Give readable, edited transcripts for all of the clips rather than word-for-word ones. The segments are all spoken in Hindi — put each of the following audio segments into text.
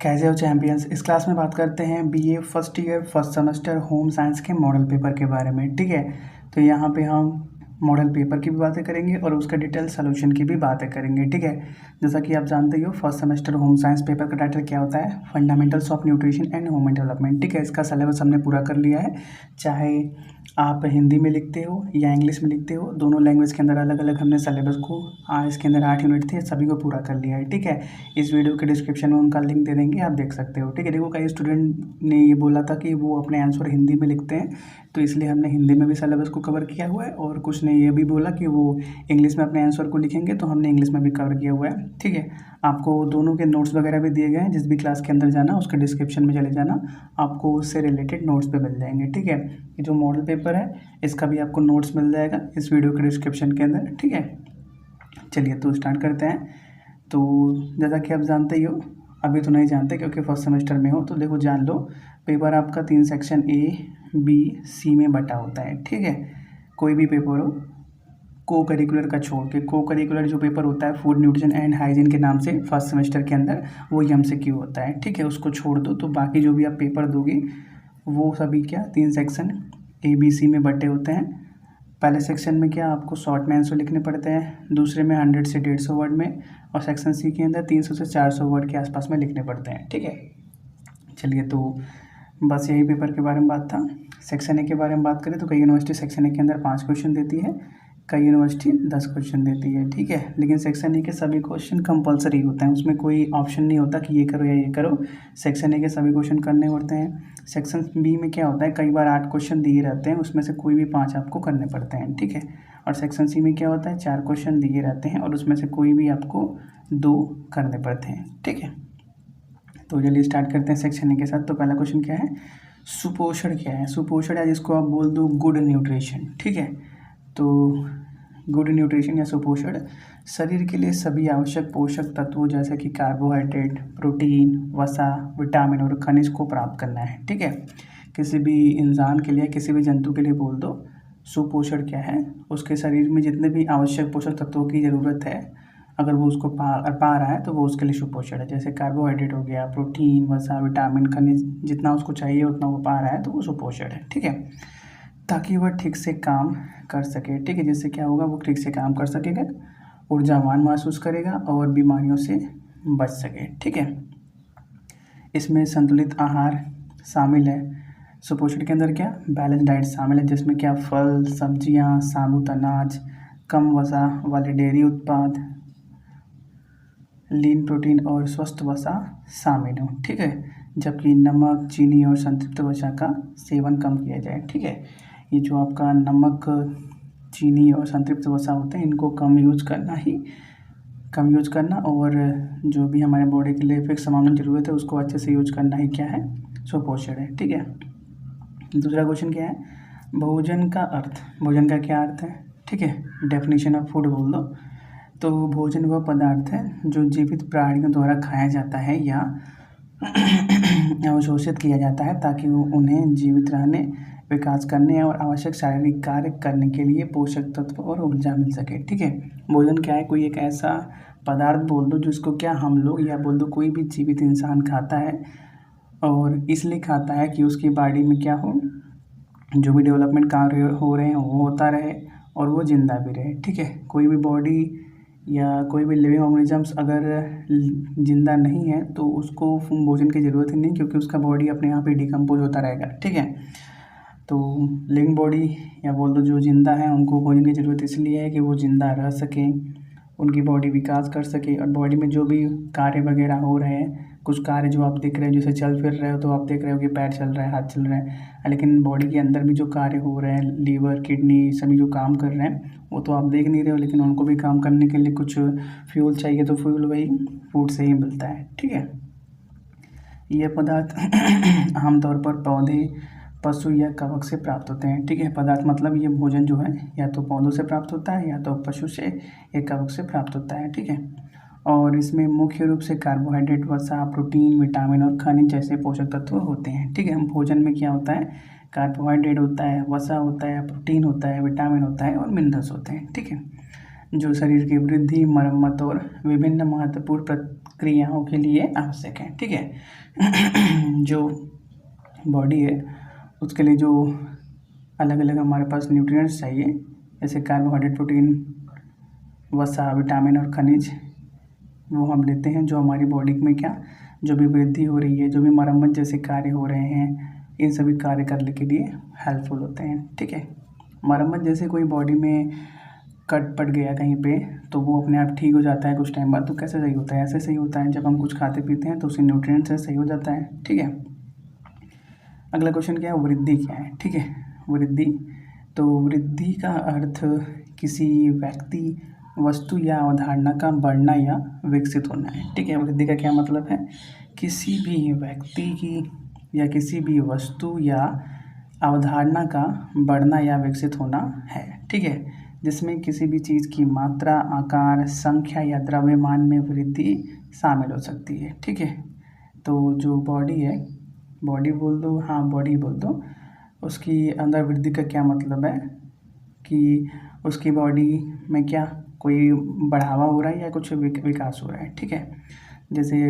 कैसे हो चैंपियंस। इस क्लास में बात करते हैं BA first year first semester home science के मॉडल पेपर के बारे में। ठीक है, तो यहाँ पे हम मॉडल पेपर की भी बातें करेंगे और उसका डिटेल सोल्यूशन की भी बातें करेंगे। ठीक है, जैसा कि आप जानते ही हो first semester home science paper का टाइटल क्या होता है, fundamentals of nutrition and human development. ठीक है, इसका सिलेबस हमने पूरा कर लिया है। चाहे आप हिंदी में लिखते हो या इंग्लिश में लिखते हो, दोनों लैंग्वेज के अंदर अलग अलग हमने सिलेबस को इसके अंदर 8 यूनिट थे, सभी को पूरा कर लिया है। ठीक है, इस वीडियो के डिस्क्रिप्शन में उनका लिंक दे देंगे, आप देख सकते हो। ठीक है, देखो कई स्टूडेंट ने ये बोला था कि वो अपने आंसर हिंदी में लिखते हैं, तो इसलिए हमने हिंदी में भी सिलेबस को कवर किया हुआ है, और कुछ ने ये भी बोला कि वो इंग्लिश में अपने आंसर को लिखेंगे, तो हमने इंग्लिश में भी कवर किया हुआ है। ठीक है, आपको दोनों के नोट्स वगैरह भी दिए गए हैं, जिस भी क्लास के अंदर जाना उसके डिस्क्रिप्शन में चले जाना, आपको उससे रिलेटेड नोट्स पे मिल जाएंगे। ठीक है, ये जो मॉडल पेपर है इसका भी आपको नोट्स मिल जाएगा इस वीडियो के डिस्क्रिप्शन के अंदर। ठीक है, चलिए तो स्टार्ट करते हैं। तो जैसा कि आप जानते ही हो, अभी तो नहीं जानते क्योंकि फर्स्ट सेमेस्टर में हो, तो देखो जान लो, पेपर आपका 3 सेक्शन ए बी सी में बटा होता है। ठीक है, कोई भी पेपर हो को करिकुलर का छोड़ के, को करिकुलर जो पेपर होता है फूड न्यूट्रिशन एंड हाइजीन के नाम से फर्स्ट सेमेस्टर के अंदर, वो एमसीक्यू होता है। ठीक है, उसको छोड़ दो तो बाकी जो भी आप पेपर दोगे वो सभी क्या 3 सेक्शन ए बी सी में बटे होते हैं। पहले सेक्शन में क्या आपको शॉर्ट में आंसर लिखने पड़ते हैं, दूसरे में 100 से 150 वर्ड में, और सेक्शन सी के अंदर 300 से 400 वर्ड के आसपास में लिखने पड़ते हैं। ठीक है, चलिए तो बस यही पेपर के बारे में बात था। सेक्शन ए के बारे में बात करें तो कई यूनिवर्सिटी सेक्शन ए के अंदर 5 क्वेश्चन देती है, कई यूनिवर्सिटी 10 क्वेश्चन देती है। ठीक है, लेकिन सेक्शन ए के सभी क्वेश्चन कंपलसरी होते हैं, उसमें कोई ऑप्शन नहीं होता कि ये करो या ये करो। सेक्शन ए के सभी क्वेश्चन करने होते हैं। सेक्शन बी में क्या होता है, कई बार 8 क्वेश्चन दिए रहते हैं, उसमें से कोई भी 5 आपको करने पड़ते हैं। ठीक है, और सेक्शन सी में क्या होता है, 4 क्वेश्चन दिए रहते हैं और उसमें से कोई भी आपको 2 करने पड़ते हैं। ठीक है, तो चलिए स्टार्ट करते हैं सेक्शन ए के साथ। तो पहला क्वेश्चन क्या है, सुपोषण क्या है। सुपोषण है जिसको आप बोल दो गुड न्यूट्रिशन। ठीक है, तो गुड न्यूट्रिशन या सुपोषण शरीर के लिए सभी आवश्यक पोषक तत्वों जैसे कि कार्बोहाइड्रेट, प्रोटीन, वसा, विटामिन और खनिज को प्राप्त करना है। ठीक है, किसी भी इंसान के लिए, किसी भी जंतु के लिए बोल दो सुपोषण क्या है, उसके शरीर में जितने भी आवश्यक पोषक तत्वों की ज़रूरत है अगर वो उसको पा रहा है तो वो उसके लिए सुपोषण है। जैसे कार्बोहाइड्रेट हो गया, प्रोटीन, वसा, विटामिन, खनिज, जितना उसको चाहिए उतना वो पा रहा है तो वो सुपोषण है। ठीक है, ताकि वह ठीक से काम कर सके। ठीक है, जिससे क्या होगा, वो ठीक से काम कर सकेगा, ऊर्जावान महसूस करेगा और बीमारियों से बच सके। ठीक है, इसमें संतुलित आहार शामिल है। सुपोषण के अंदर क्या बैलेंस डाइट शामिल है, जिसमें क्या फल, सब्जियां, साबुत अनाज, कम वसा वाले डेयरी उत्पाद, लीन प्रोटीन और स्वस्थ वसा शामिल हो। ठीक है, जबकि नमक, चीनी और संतृप्त वसा का सेवन कम किया जाए। ठीक है, ये जो आपका नमक, चीनी और संतृप्त वसा होते हैं इनको कम यूज करना, और जो भी हमारे बॉडी के लिए फिक्स अमाउंट में ज़रूरत है उसको अच्छे से यूज करना ही क्या है, सुपोषण है। ठीक है, दूसरा क्वेश्चन क्या है, भोजन का अर्थ। भोजन का क्या अर्थ है। ठीक है, डेफिनेशन ऑफ फूड बोल दो। तो भोजन वह पदार्थ है जो जीवित प्राणियों द्वारा खाया जाता है या अवशोषित किया जाता है ताकि उन्हें जीवित रहने, विकास करने और आवश्यक शारीरिक कार्य करने के लिए पोषक तत्व और ऊर्जा मिल सके। ठीक है, भोजन क्या है, कोई एक ऐसा पदार्थ बोल दो जिसको क्या हम लोग या बोल दो कोई भी जीवित इंसान खाता है, और इसलिए खाता है कि उसकी बॉडी में क्या हो, जो भी डेवलपमेंट कार्य हो रहे हैं वो होता रहे और वो जिंदा भी रहे। ठीक है, कोई भी बॉडी या कोई भी लिविंग ऑर्गेनिजम्स अगर जिंदा नहीं है तो उसको भोजन की ज़रूरत ही नहीं, क्योंकि उसका बॉडी अपने आप ही डिकम्पोज होता रहेगा। ठीक है, तो लिविंग बॉडी या बोल दो जो जिंदा है उनको भोजन की ज़रूरत इसलिए है कि वो जिंदा रह सकें, उनकी बॉडी विकास कर सके, और बॉडी में जो भी कार्य वगैरह हो रहे हैं, कुछ कार्य जो आप देख रहे हो जैसे चल फिर रहे हो तो आप देख रहे हो कि पैर चल रहा है, हाथ चल रहा है, लेकिन बॉडी के अंदर भी जो कार्य हो रहे हैं, लीवर, किडनी, सभी जो काम कर रहे हैं वो तो आप देख नहीं रहे हो, लेकिन उनको भी काम करने के लिए कुछ फ्यूल चाहिए, तो फ्यूल वही फूड से ही मिलता है। ठीक है, ये पदार्थ आमतौर पर पौधे, पशु या कवक से प्राप्त होते हैं। ठीक है, पदार्थ मतलब ये भोजन जो है या तो पौधों से प्राप्त होता है या तो पशु से या कवक से प्राप्त होता है। ठीक है, और इसमें मुख्य रूप से कार्बोहाइड्रेट, वसा, प्रोटीन, विटामिन और खनिज जैसे पोषक तत्व होते हैं। ठीक है, भोजन में क्या होता है, कार्बोहाइड्रेट होता है, वसा होता है, प्रोटीन होता है, विटामिन होता है और मिनरल्स होते हैं। ठीक है, जो शरीर की वृद्धि, मरम्मत और विभिन्न महत्वपूर्ण प्रक्रियाओं के लिए आवश्यक है। ठीक है। जो बॉडी है उसके लिए जो अलग अलग हमारे पास न्यूट्रिएंट्स चाहिए, जैसे कार्बोहाइड्रेट, प्रोटीन, वसा, विटामिन और खनिज, वो हम लेते हैं। जो हमारी बॉडी में क्या जो भी वृद्धि हो रही है, जो भी मरम्मत जैसे कार्य हो रहे हैं, इन सभी कार्य करने के लिए हेल्पफुल होते हैं। ठीक है। मरम्मत जैसे कोई बॉडी में कट पड़ गया कहीं पे तो वो अपने आप ठीक हो जाता है कुछ टाइम बाद। तो कैसे सही होता है? ऐसे सही होता है जब हम कुछ खाते पीते हैं तो उससे न्यूट्रिएंट्स से सही हो जाता है। ठीक है। अगला क्वेश्चन क्या है? वृद्धि क्या है? ठीक है। वृद्धि, तो वृद्धि का अर्थ किसी व्यक्ति, वस्तु या अवधारणा का बढ़ना या विकसित होना है। ठीक है। वृद्धि का क्या मतलब है? किसी भी व्यक्ति की या किसी भी वस्तु या अवधारणा का बढ़ना या विकसित होना है। ठीक है। जिसमें किसी भी चीज़ की मात्रा, आकार, संख्या या द्रव्यमान में वृद्धि शामिल हो सकती है। ठीक है। तो जो बॉडी है, बॉडी बोल दो, हाँ बॉडी बोल दो, उसकी अंदर वृद्धि का क्या मतलब है कि उसकी बॉडी में क्या कोई बढ़ावा हो रहा है या कुछ विकास हो रहा है। ठीक है। जैसे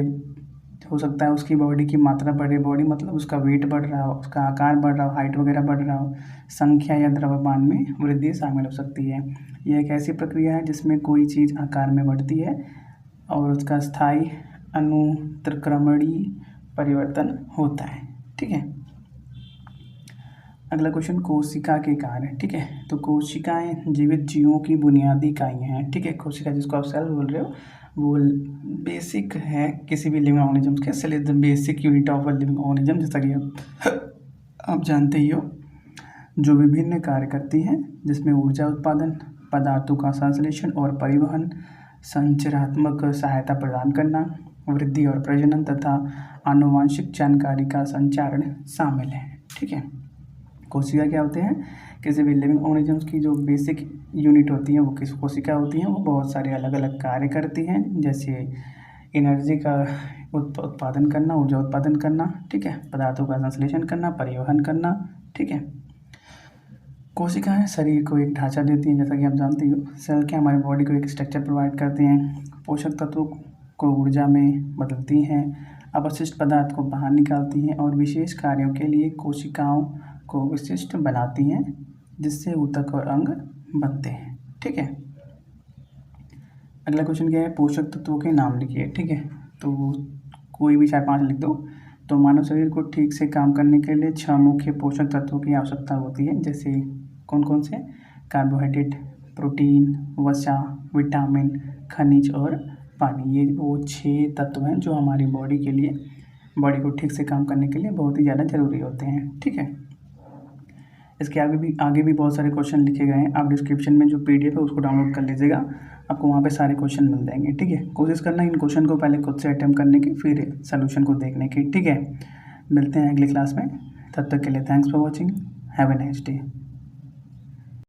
हो सकता है उसकी बॉडी की मात्रा बढ़े, बॉडी मतलब उसका वेट बढ़ रहा हो, उसका आकार बढ़ रहा हो, हाइट वगैरह बढ़ रहा हो, संख्या या द्रव्यमान में वृद्धि शामिल हो सकती है। यह एक ऐसी प्रक्रिया है जिसमें कोई चीज़ आकार में बढ़ती है और उसका स्थायी अनुत्क्रमणीय परिवर्तन होता है। ठीक है। अगला क्वेश्चन, कोशिका के कार्य। ठीक है। तो कोशिकाएं जीवित जीवों की बुनियादी इकाइयाँ हैं। ठीक है। कोशिका जिसको आप सेल बोल रहे हो वो बेसिक है किसी भी लिविंग ऑर्गेनिज्म के। Cell is the basic unit of a living organism, जैसा कि आप जानते ही हो, जो विभिन्न कार्य करती हैं, जिसमें ऊर्जा उत्पादन, पदार्थों का संश्लेषण और परिवहन, संचरात्मक सहायता प्रदान करना, वृद्धि और प्रजनन तथा आनुवांशिक जानकारी का संचारण शामिल है। ठीक है। कोशिका क्या होते हैं? किसी भी लिविंग ऑर्गेनिजम्स की जो बेसिक यूनिट होती हैं वो किस कोशिका होती हैं। वो बहुत सारे अलग अलग कार्य करती हैं, जैसे एनर्जी का उत्पादन करना, ऊर्जा उत्पादन करना। ठीक है। पदार्थों का संश्लेषण करना, परिवहन करना। ठीक है। कोशिकाएं शरीर को एक ढांचा देती हैं, जैसा कि आप जानते हो। सेल क्या हमारी बॉडी को एक स्ट्रक्चर प्रोवाइड करते हैं, पोषक तत्वों को ऊर्जा में बदलती हैं, अवशिष्ट पदार्थ को बाहर निकालती हैं और विशेष कार्यों के लिए कोशिकाओं को विशिष्ट बनाती हैं, जिससे ऊतक और अंग बनते हैं। ठीक है। अगला क्वेश्चन क्या है? पोषक तत्वों के नाम लिखिए। ठीक है। तो कोई भी 4-5 लिख दो। तो मानव शरीर को ठीक से काम करने के लिए 6 मुख्य पोषक तत्वों की आवश्यकता होती है। जैसे कौन कौन से? कार्बोहाइड्रेट, प्रोटीन, वसा, विटामिन, खनिज और पानी। ये वो 6 तत्व हैं जो हमारी बॉडी के लिए, बॉडी को ठीक से काम करने के लिए बहुत ही ज़्यादा ज़रूरी होते हैं। ठीक है। इसके आगे भी बहुत सारे क्वेश्चन लिखे गए हैं। आप डिस्क्रिप्शन में जो PDF है उसको डाउनलोड कर लीजिएगा, आपको वहाँ पे सारे क्वेश्चन मिल जाएंगे। ठीक है। कोशिश करना इन क्वेश्चन को पहले खुद से अटेम्प्ट करने की, फिर सोल्यूशन को देखने की। ठीक है। मिलते हैं अगली क्लास में, तब तक के लिए thanks for watching, have a nice day.